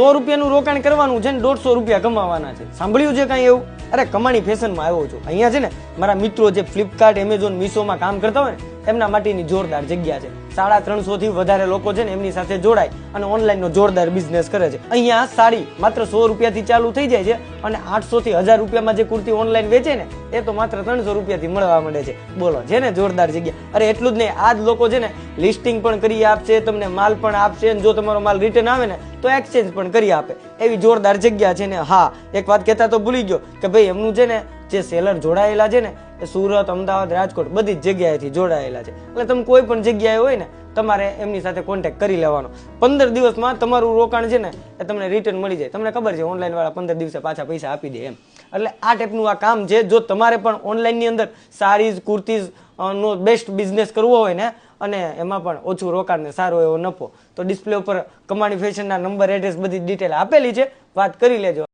100 રૂપિયાનું રોકાણ કરવાનું છે ને 150 રૂપિયા કમાવાના છે. સાંભળ્યું છે કઈ એવું? અરે કમાણી ફેશનમાં આવ્યો છું. અહીંયા છે ને મારા મિત્રો જે ફ્લિપકાર્ટ, એમેઝોન, મીશોમાં કામ કરતા હોય ને એમના માટેની જોરદાર જગ્યા છે. 350 થી વધારે લોકો છે ને એમની સાથે જોડાય અને ઓનલાઈન નો જોરદાર બિઝનેસ કરે છે. અહીંયા સાડી માત્ર 100 રૂપિયાથી ચાલુ થઈ જાય છે અને 800 થી 1000 રૂપિયામાં જે કુર્તી ઓનલાઈન વેચે ને એ તો માત્ર 300 રૂપિયાથી મળવા માંડે છે. બોલો, છે ને જોરદાર જગ્યા. અરે એટલું જ નહીં, આ જ લોકો છે ને લિસ્ટિંગ પણ કરી આપશે, તમને માલ પણ આપશે, જો તમારો માલ રિટર્ન આવે ને તો એક્સચેન્જ પણ કરી આપે. એવી જોરદાર જગ્યા છે ને. હા, એક વાત કહેતા તો ભૂલી ગયો કે ભાઈ એમનું છે ને જે સેલર જોડાયેલા છે ને એ સુરત, અમદાવાદ, રાજકોટ બધી જ જગ્યાએથી જોડાયેલા છે. એટલે તમે કોઈ પણ જગ્યાએ હોય ને તમારે એમની સાથે કોન્ટેક્ટ કરી લેવાનો. 15 દિવસમાં તમારું રોકાણ છે ને એ તમને રિટર્ન મળી જાય. તમને ખબર છે ઓનલાઈન વાળા 15 દિવસે પાછા પૈસા આપી દે એમ. એટલે આ ટાઈપનું આ કામ છે. જો તમારે પણ ઓનલાઈનની અંદર સારીઝ, કુર્તીઝ નો બેસ્ટ બિઝનેસ કરવો હોય ને અને એમાં પણ ઓછું રોકાણ ને સારો એવો નફો, તો ડિસ્પ્લે ઉપર કમાણી ફેશનના નંબર, એડ્રેસ, બધી ડિટેલ આપેલી છે. વાત કરી લેજો.